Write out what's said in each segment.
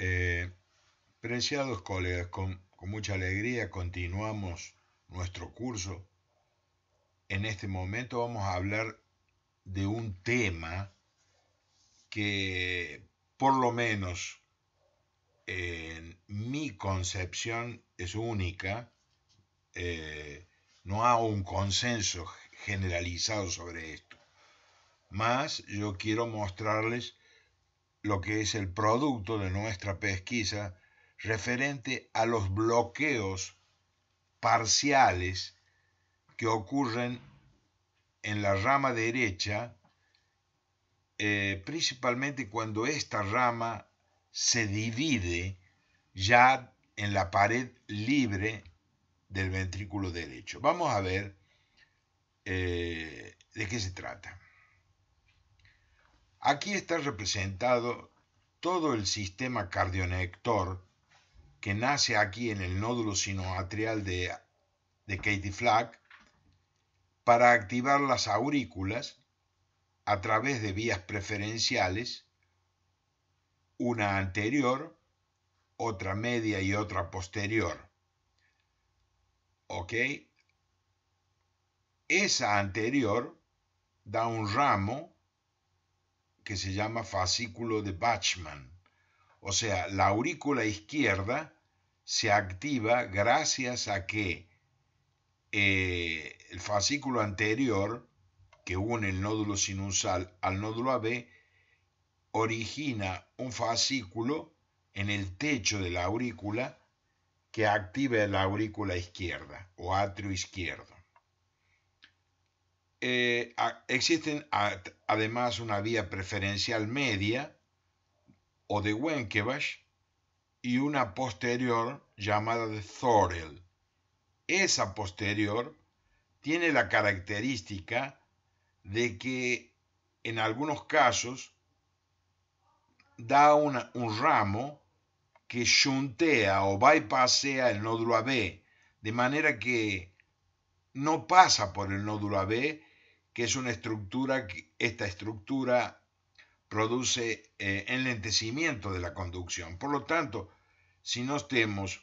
Eh, Preciados colegas, con mucha alegría continuamos nuestro curso. En este momento vamos a hablar de un tema que, por lo menos en mi concepción, es única. No hay un consenso generalizado sobre esto. Más yo quiero mostrarles lo que es el producto de nuestra pesquisa referente a los bloqueos parciales que ocurren en la rama derecha, principalmente cuando esta rama se divide ya en la pared libre del ventrículo derecho. Vamos a ver de qué se trata. Aquí está representado todo el sistema cardionector que nace aquí en el nódulo sinoatrial de Katie Flack para activar las aurículas a través de vías preferenciales, una anterior, otra media y otra posterior. ¿Ok? Esa anterior da un ramo que se llama fascículo de Bachmann. O sea, la aurícula izquierda se activa gracias a que el fascículo anterior, que une el nódulo sinusal al nódulo AB, origina un fascículo en el techo de la aurícula que activa la aurícula izquierda o atrio izquierdo. Existen además una vía preferencial media o de Wenckebach y una posterior llamada de Thorel. Esa posterior tiene la característica de que en algunos casos da un ramo que shuntea o bypassea el nódulo AB, de manera que no pasa por el nódulo AB, que es una estructura, esta estructura produce enlentecimiento de la conducción. Por lo tanto, si no tenemos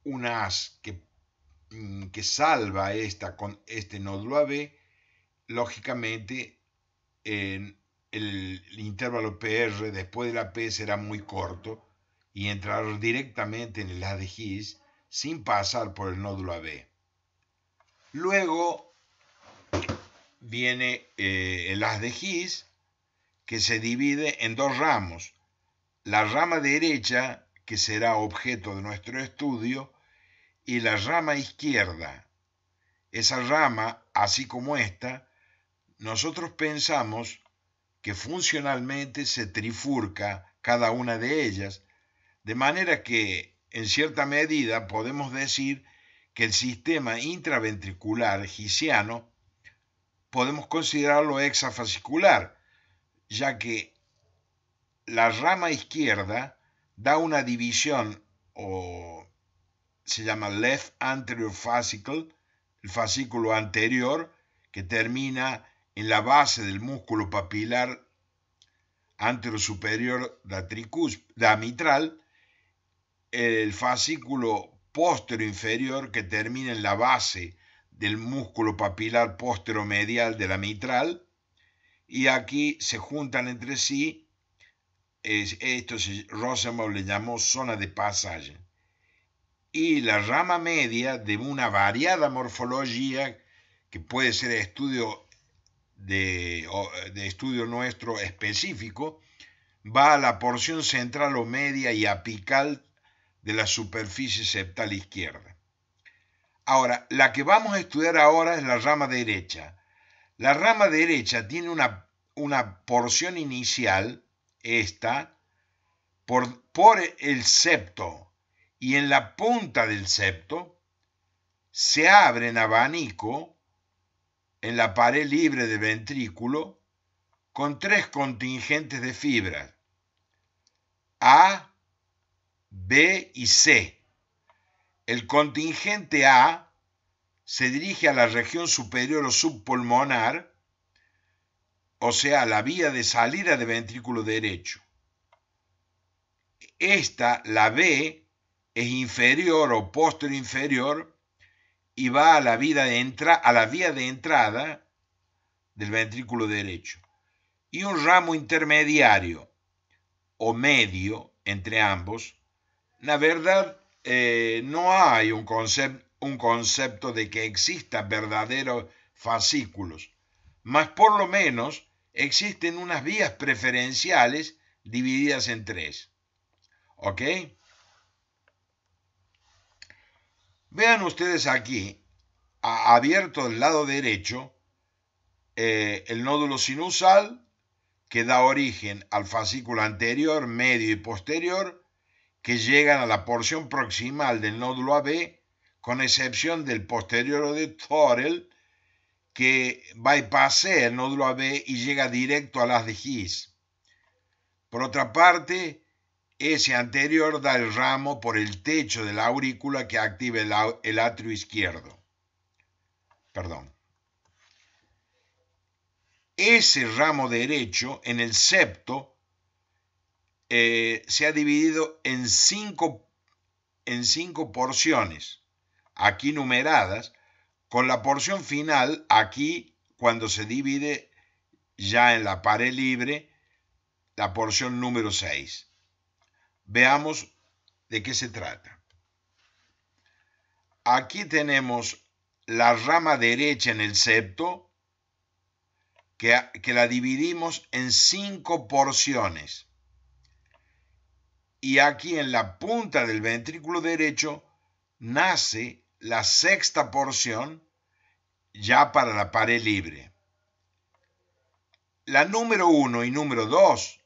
un haz que salva este nódulo AB, lógicamente el intervalo PR después de la P será muy corto y entrar directamente en el haz de His sin pasar por el nódulo AB. Luego viene el haz de His, que se divide en dos ramos. La rama derecha, que será objeto de nuestro estudio, y la rama izquierda. Esa rama, así como esta, nosotros pensamos que funcionalmente se trifurca cada una de ellas, de manera que, en cierta medida, podemos decir que el sistema intraventricular hisiano podemos considerarlo hexafascicular, ya que la rama izquierda da una división, o se llama left anterior fascicle, el fascículo anterior, que termina en la base del músculo papilar anterosuperior da mitral, el fascículo posteroinferior, que termina en la base del músculo papilar posteromedial de la mitral, y aquí se juntan entre sí. Esto Rosenbaum le llamó zona de pasaje. Y la rama media, de una variada morfología, que puede ser de estudio nuestro específico, va a la porción central o media y apical de la superficie septal izquierda. Ahora, la que vamos a estudiar ahora es la rama derecha. La rama derecha tiene una porción inicial, esta, por el septo, y en la punta del septo se abre en abanico en la pared libre del ventrículo con tres contingentes de fibras, A, B y C. El contingente A se dirige a la región superior o subpulmonar, o sea, a la vía de salida del ventrículo derecho. la B, es inferior o posterior inferior y va a la vía de entrada del ventrículo derecho. Y un ramo intermediario o medio entre ambos, la verdad no hay un concepto de que existan verdaderos fascículos, mas por lo menos existen unas vías preferenciales divididas en tres. ¿Ok? Vean ustedes aquí, abierto el lado derecho, el nódulo sinusal que da origen al fascículo anterior, medio y posterior, que llegan a la porción proximal del nódulo AB, con excepción del posterior de Thorel, que bypassea el nódulo AB y llega directo a las de His. Por otra parte, ese anterior da el ramo por el techo de la aurícula que activa el atrio izquierdo. Perdón. Ese ramo derecho en el septo se ha dividido en cinco porciones, aquí numeradas, con la porción final aquí cuando se divide ya en la pared libre, la porción número 6. Veamos de qué se trata. Aquí tenemos la rama derecha en el septo, que la dividimos en 5 porciones. Y aquí en la punta del ventrículo derecho nace la sexta porción ya para la pared libre. La número 1 y número 2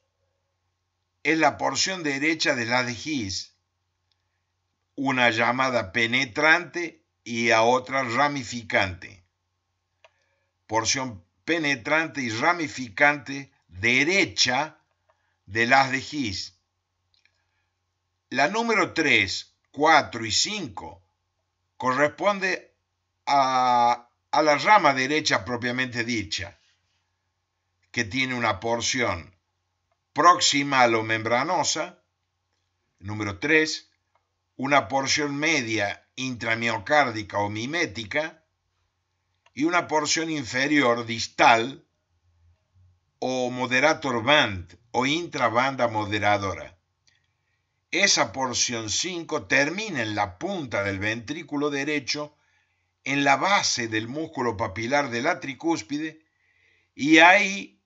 es la porción derecha de la de His, una llamada penetrante y a otra ramificante. Porción penetrante y ramificante derecha de las de His. La número 3, 4 y 5 corresponde a la rama derecha propiamente dicha, que tiene una porción proximal o membranosa. Número 3, una porción media intramiocárdica o mimética y una porción inferior distal o moderator band o intravanda moderadora. Esa porción 5 termina en la punta del ventrículo derecho, en la base del músculo papilar de la tricúspide, y ahí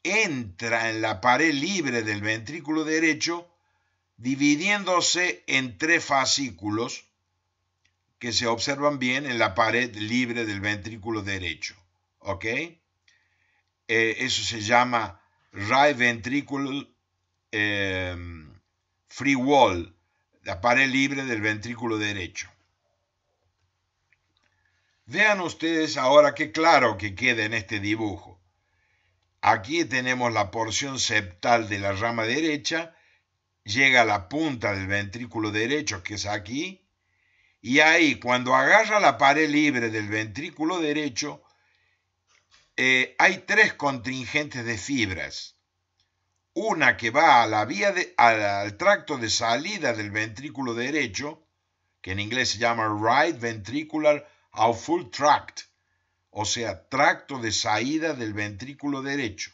entra en la pared libre del ventrículo derecho, dividiéndose en 3 fascículos que se observan bien en la pared libre del ventrículo derecho. ¿Ok? Eso se llama right ventricular free wall, la pared libre del ventrículo derecho. Vean ustedes ahora qué claro que queda en este dibujo. Aquí tenemos la porción septal de la rama derecha, llega a la punta del ventrículo derecho, que es aquí, y ahí cuando agarra la pared libre del ventrículo derecho, hay 3 contingentes de fibras. Una que va a la vía al tracto de salida del ventrículo derecho, que en inglés se llama right ventricular outflow tract, o sea, tracto de salida del ventrículo derecho.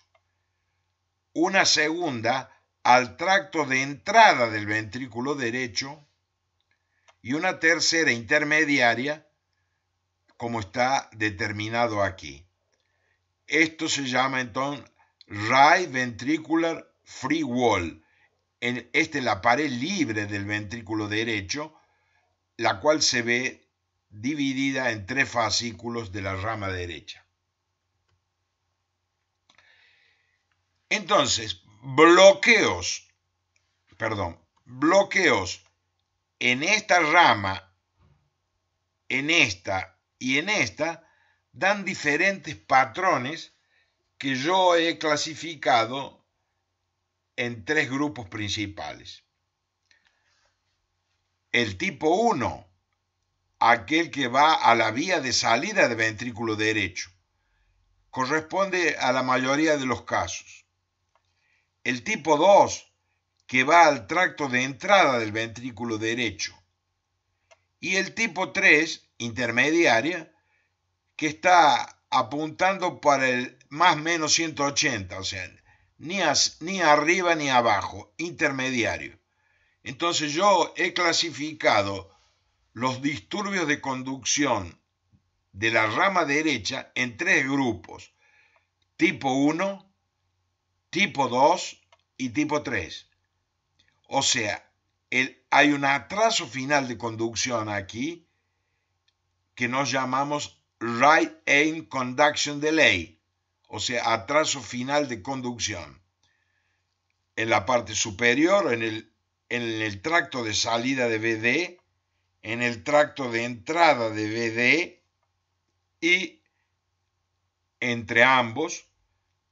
Una segunda al tracto de entrada del ventrículo derecho y una tercera intermediaria, como está determinado aquí. Esto se llama entonces right ventricular free wall. Esta es la pared libre del ventrículo derecho, la cual se ve dividida en 3 fascículos de la rama derecha. Entonces, bloqueos en esta rama, en esta y en esta, dan diferentes patrones que yo he clasificado en 3 grupos principales. El tipo 1, aquel que va a la vía de salida del ventrículo derecho, corresponde a la mayoría de los casos. El tipo 2, que va al tracto de entrada del ventrículo derecho. Y el tipo 3, intermediaria, que está apuntando para el más menos 180, o sea, ni arriba ni abajo, intermediario. Entonces yo he clasificado los disturbios de conducción de la rama derecha en 3 grupos: tipo 1, tipo 2 y tipo 3. O sea, hay un atraso final de conducción aquí que nos llamamos Right Aim Conduction Delay, o sea, atraso final de conducción. En la parte superior, en el tracto de salida de BD, en el tracto de entrada de BD y entre ambos,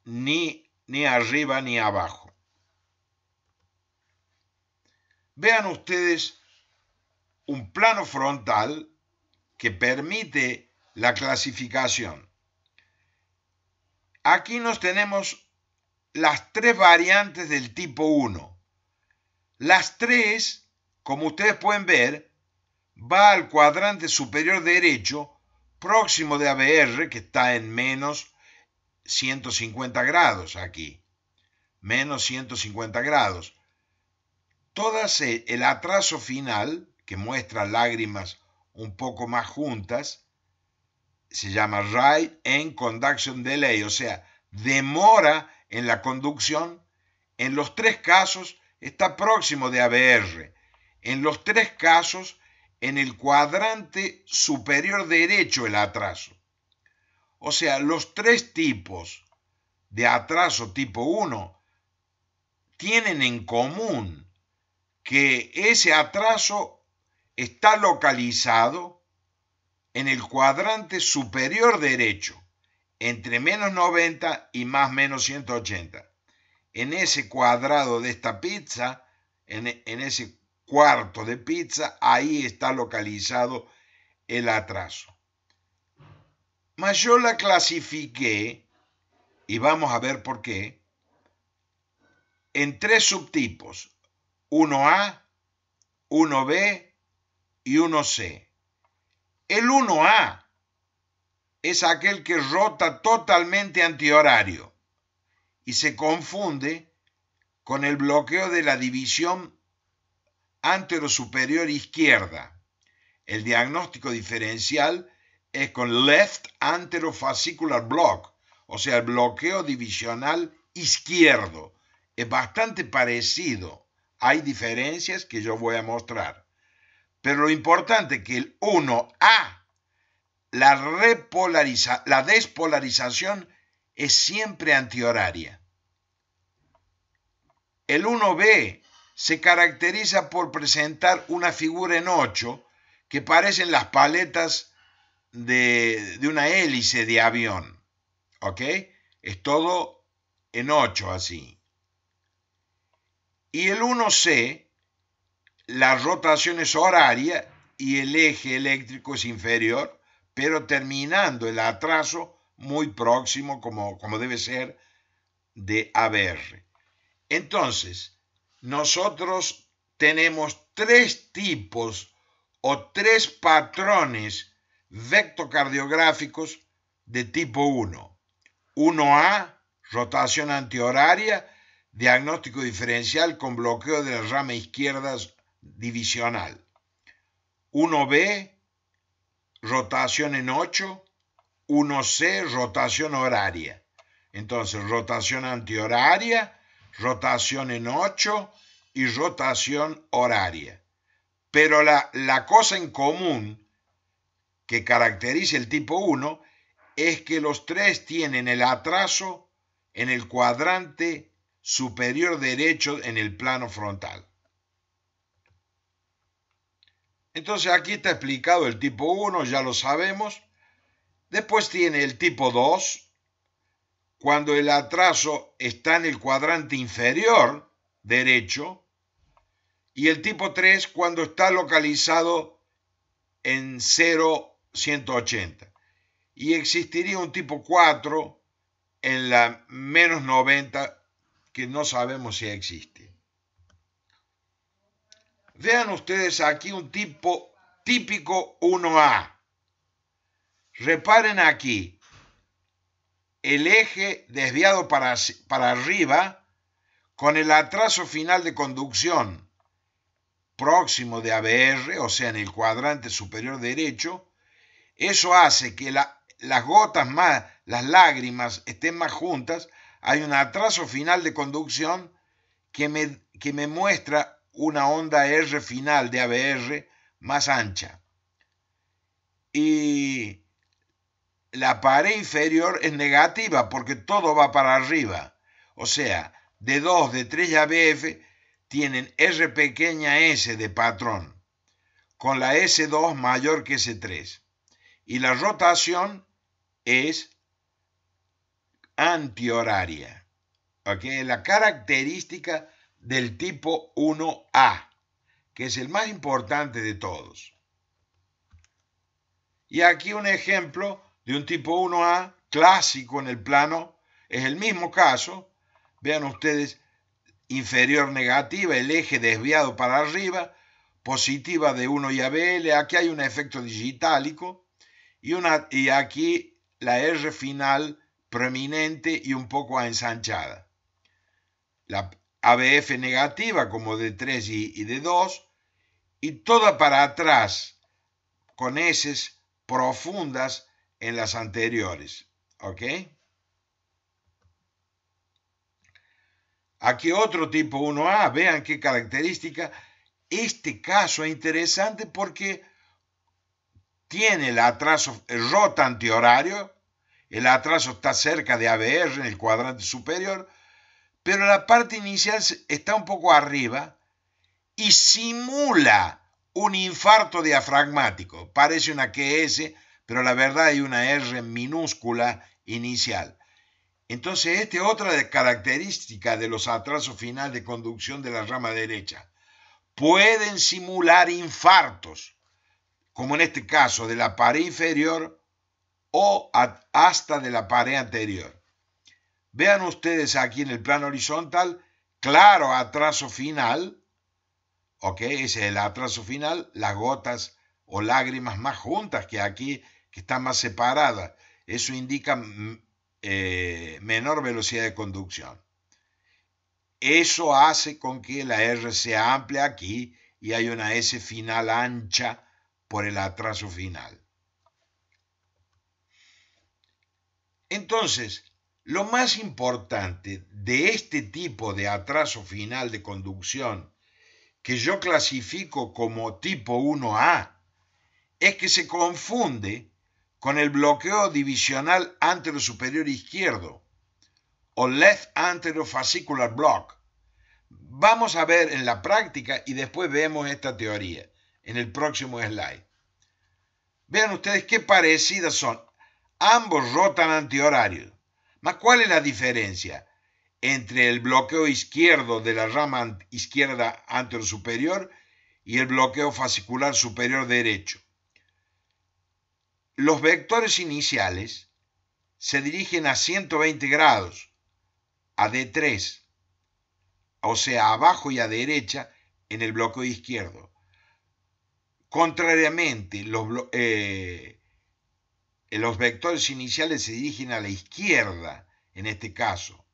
ni arriba ni abajo. Vean ustedes un plano frontal que permite la clasificación. Aquí nos tenemos las 3 variantes del tipo 1. Las 3, como ustedes pueden ver, va al cuadrante superior derecho próximo de ABR, que está en menos 150 grados aquí. Menos 150 grados. Todas el atraso final, que muestra lágrimas un poco más juntas, se llama Right Aim Conduction Delay, o sea, demora en la conducción. En los 3 casos está próximo de ABR. En los 3 casos, en el cuadrante superior derecho el atraso. O sea, los 3 tipos de atraso tipo 1 tienen en común que ese atraso está localizado en el cuadrante superior derecho, entre menos 90 y más menos 180. En ese cuadrado de esta pizza, en ese cuarto de pizza, ahí está localizado el atraso. Mas yo la clasifiqué, y vamos a ver por qué, en 3 subtipos: 1A, 1B y 1C. El 1A es aquel que rota totalmente antihorario y se confunde con el bloqueo de la división anterosuperior izquierda. El diagnóstico diferencial es con Left Anterofascicular Block, o sea, el bloqueo divisional izquierdo. Es bastante parecido. Hay diferencias que yo voy a mostrar. Pero lo importante es que el 1A, la despolarización es siempre antihoraria. El 1B se caracteriza por presentar una figura en 8 que parecen las paletas de una hélice de avión. ¿Ok? Es todo en 8 así. Y el 1C, la rotación es horaria y el eje eléctrico es inferior, pero terminando el atraso muy próximo, como debe ser, de ABR. Entonces, nosotros tenemos 3 tipos o 3 patrones vectocardiográficos de tipo 1. 1A, rotación antihoraria, diagnóstico diferencial con bloqueo de la rama izquierda divisional. 1B, rotación en 8. 1C, rotación horaria. Entonces, rotación antihoraria, rotación en 8 y rotación horaria. Pero la cosa en común que caracteriza el tipo 1 es que los 3 tienen el atraso en el cuadrante superior derecho en el plano frontal. Entonces aquí está explicado el tipo 1, ya lo sabemos. Después tiene el tipo 2, cuando el atraso está en el cuadrante inferior derecho, y el tipo 3 cuando está localizado en 0,180. Y existiría un tipo 4 en la menos 90 que no sabemos si existe. Vean ustedes aquí un tipo típico 1A. Reparen aquí, el eje desviado para arriba con el atraso final de conducción próximo de ABR, o sea, en el cuadrante superior derecho. Eso hace que las gotas más, las lágrimas estén más juntas. Hay un atraso final de conducción que me muestra una onda R final de ABR más ancha. Y la pared inferior es negativa porque todo va para arriba. O sea, D2, D3 y ABF tienen R pequeña s de patrón, con la S2 mayor que S3. Y la rotación es antihoraria. ¿Okay? La característica del tipo 1A, que es el más importante de todos. Y aquí un ejemplo de un tipo 1A clásico en el plano, es el mismo caso. Vean ustedes, inferior negativa, el eje desviado para arriba, positiva de 1 y ABL, aquí hay un efecto digitálico, y aquí la R final prominente y un poco ensanchada. La ABF negativa como D3 y D2, y toda para atrás con S profundas en las anteriores. ¿Ok? Aquí otro tipo 1A, vean qué característica. Este caso es interesante porque tiene el atraso, el rota antihorario, el atraso está cerca de ABR en el cuadrante superior, pero la parte inicial está un poco arriba y simula un infarto diafragmático. Parece una QS, pero la verdad hay una R minúscula inicial. Entonces, esta es otra característica de los atrasos final de conducción de la rama derecha. Pueden simular infartos, como en este caso de la pared inferior o hasta de la pared anterior. Vean ustedes aquí en el plano horizontal, claro atraso final, ok, ese es el atraso final, las gotas o lágrimas más juntas que aquí, que están más separadas. Eso indica menor velocidad de conducción. Eso hace con que la R sea amplia aquí y hay una S final ancha por el atraso final. Entonces, lo más importante de este tipo de atraso final de conducción, que yo clasifico como tipo 1A, es que se confunde con el bloqueo divisional anterosuperior izquierdo o left anterior fascicular block. Vamos a ver en la práctica y después vemos esta teoría en el próximo slide. Vean ustedes qué parecidas son. Ambos rotan antihorario. ¿Mas cuál es la diferencia entre el bloqueo izquierdo de la rama izquierda anterosuperior y el bloqueo fascicular superior derecho? Los vectores iniciales se dirigen a 120 grados, a D3, o sea, abajo y a derecha en el bloqueo izquierdo. Contrariamente, los vectores iniciales se dirigen a la izquierda, en este caso.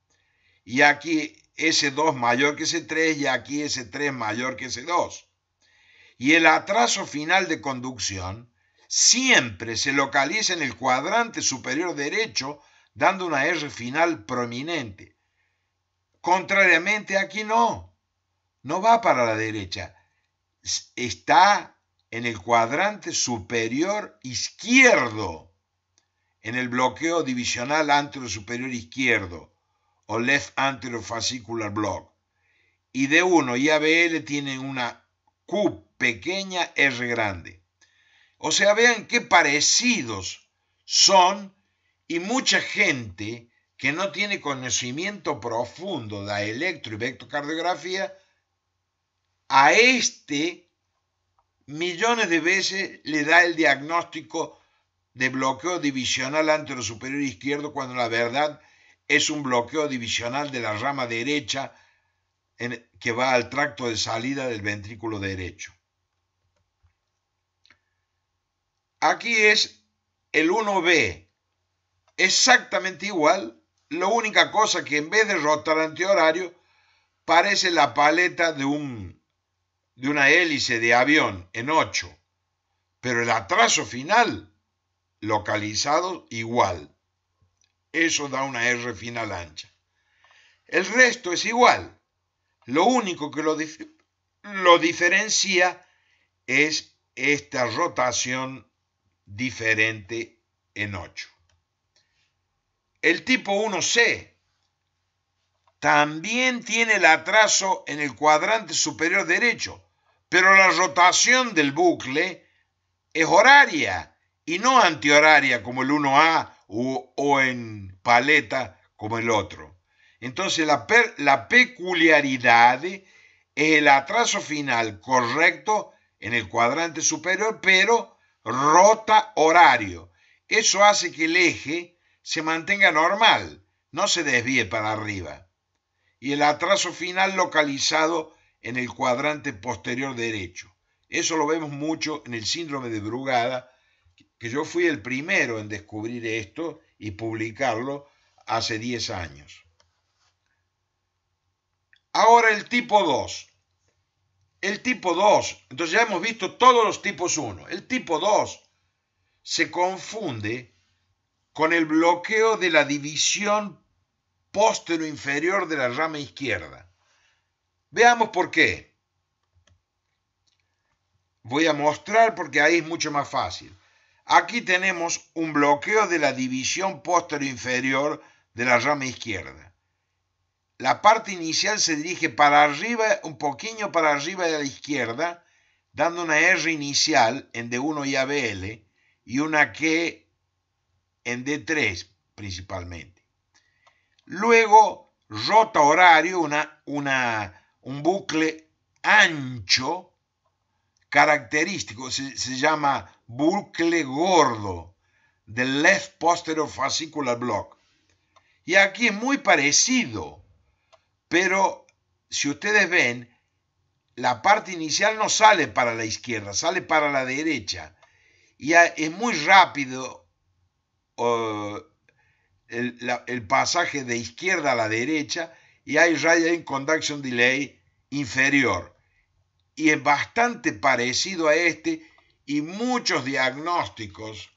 Y aquí S2 mayor que S3 y aquí S3 mayor que S2. Y el atraso final de conducción siempre se localiza en el cuadrante superior derecho, dando una R final prominente. Contrariamente, aquí no va para la derecha, está en el cuadrante superior izquierdo, en el bloqueo divisional anterosuperior izquierdo, o left anterior fascicular block. Y D1 y ABL tienen una Q pequeña, R grande. O sea, vean qué parecidos son, y mucha gente que no tiene conocimiento profundo de electro y vectocardiografía, a millones de veces le da el diagnóstico de bloqueo divisional anterosuperior izquierdo, cuando la verdad es un bloqueo divisional de la rama derecha que va al tracto de salida del ventrículo derecho. Aquí es el 1B, exactamente igual, la única cosa que en vez de rotar antihorario parece la paleta de una hélice de avión en 8, pero el atraso final localizado igual. Eso da una R final ancha. El resto es igual. Lo único que lo diferencia es esta rotación diferente en 8. El tipo 1C también tiene el atraso en el cuadrante superior derecho, pero la rotación del bucle es horaria y no antihoraria como el 1A o en paleta como el otro. Entonces la peculiaridad es el atraso final correcto en el cuadrante superior, pero rota horario. Eso hace que el eje se mantenga normal, no se desvíe para arriba. Y el atraso final localizado en el cuadrante posterior derecho. Eso lo vemos mucho en el síndrome de Brugada, que yo fui el primero en descubrir esto y publicarlo hace 10 años. Ahora el tipo 2. El tipo 2, entonces ya hemos visto todos los tipos 1. El tipo 2 se confunde con el bloqueo de la división póstero-inferior de la rama izquierda. Veamos por qué. Voy a mostrar porque ahí es mucho más fácil. Aquí tenemos un bloqueo de la división póstero-inferior de la rama izquierda. La parte inicial se dirige para arriba, un poquito para arriba de la izquierda, dando una R inicial en D1 y ABL y una Q en D3 principalmente. Luego rota horario, un bucle ancho característico, se llama bucle gordo del left posterior fascicular block. Y aquí es muy parecido, pero si ustedes ven, la parte inicial no sale para la izquierda, sale para la derecha. Y es muy rápido el pasaje de izquierda a la derecha y hay radial conduction delay inferior. Y es bastante parecido a este y muchos diagnósticos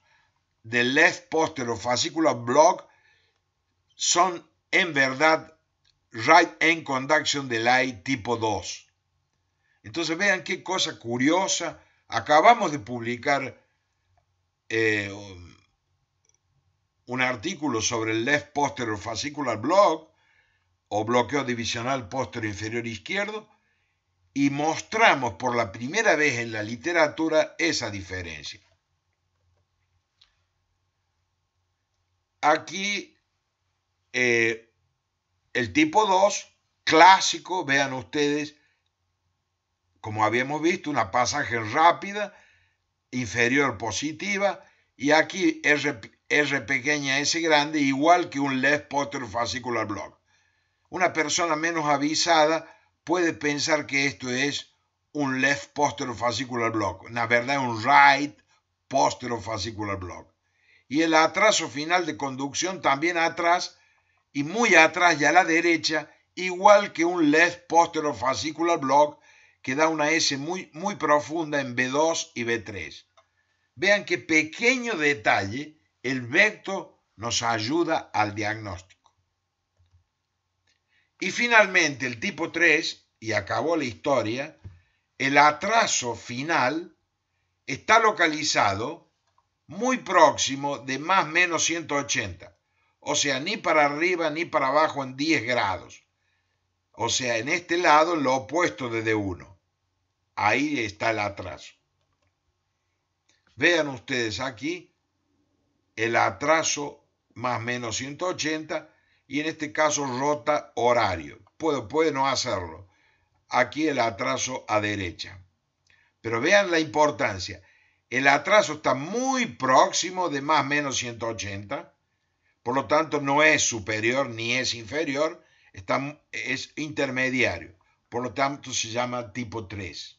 del left posterior fascicular block son en verdad right end conduction delay tipo 2. Entonces vean qué cosa curiosa. Acabamos de publicar un artículo sobre el left posterior fascicular block o bloqueo divisional posterior inferior izquierdo y mostramos por la primera vez en la literatura esa diferencia. Aquí el tipo 2 clásico, vean ustedes, como habíamos visto, una pasaje rápida, inferior positiva, y aquí R pequeña S grande, igual que un left posterior fascicular block. Una persona menos avisada puede pensar que esto es un left posterior fascicular block. La verdad es un right posterior fascicular block. Y el atraso final de conducción también atrás y muy atrás y a la derecha, igual que un left posterior fascicular block que da una S muy, muy profunda en B2 y B3. Vean qué pequeño detalle, el vector nos ayuda al diagnóstico. Y finalmente el tipo 3, y acabó la historia, el atraso final está localizado muy próximo de más o menos 180, o sea, ni para arriba ni para abajo en 10 grados. O sea, en este lado lo opuesto de D1. Ahí está el atraso. Vean ustedes aquí el atraso más o menos 180 y en este caso rota horario. Puede no hacerlo. Aquí el atraso a derecha. Pero vean la importancia. El atraso está muy próximo de más o menos 180. Por lo tanto, no es superior ni es inferior. Es intermediario. por lo tanto se llama tipo 3.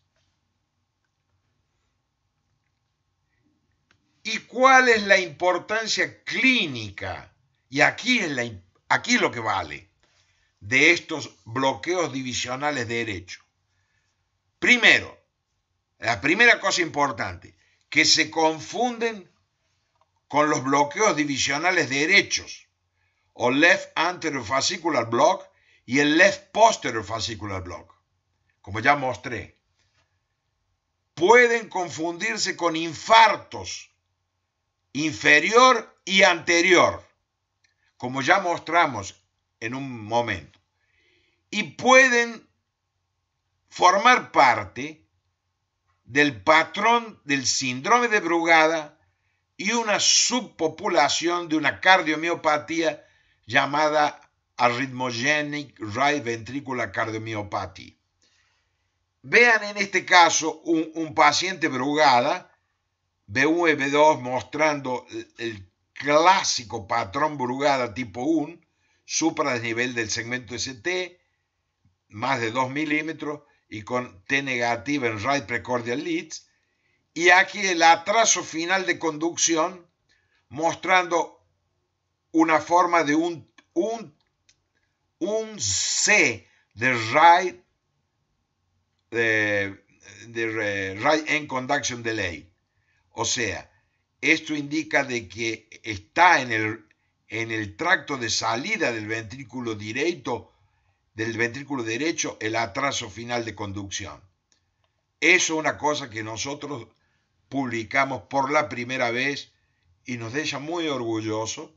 ¿Y cuál es la importancia clínica? Y aquí es lo que vale de estos bloqueos divisionales de derecho. Primero, la primera cosa importante, que se confunden con los bloqueos divisionales de derechos, o left anterior fascicular block y el left posterior fascicular block, como ya mostré. Pueden confundirse con infartos inferior y anterior, como ya mostramos en un momento, y pueden formar parte del patrón del síndrome de Brugada y una subpopulación de una cardiomiopatía llamada arrhythmogenic right ventricular cardiomyopathy. Vean en este caso un paciente Brugada, B1 y B2, mostrando el clásico patrón Brugada tipo 1, supradesnivel del segmento ST, más de 2 milímetros y con T negativa en right precordial leads, y aquí el atraso final de conducción mostrando una forma de un C de right end conduction delay. O sea, esto indica de que está en el tracto de salida del ventrículo derecho el atraso final de conducción. Eso es una cosa que nosotros publicamos por la primera vez y nos deja muy orgullosos,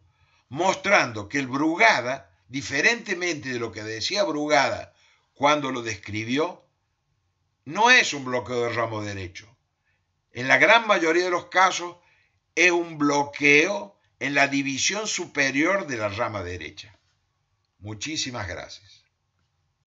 mostrando que el Brugada, diferentemente de lo que decía Brugada cuando lo describió, no es un bloqueo del ramo derecho. En la gran mayoría de los casos es un bloqueo en la división superior de la rama derecha. Muchísimas gracias.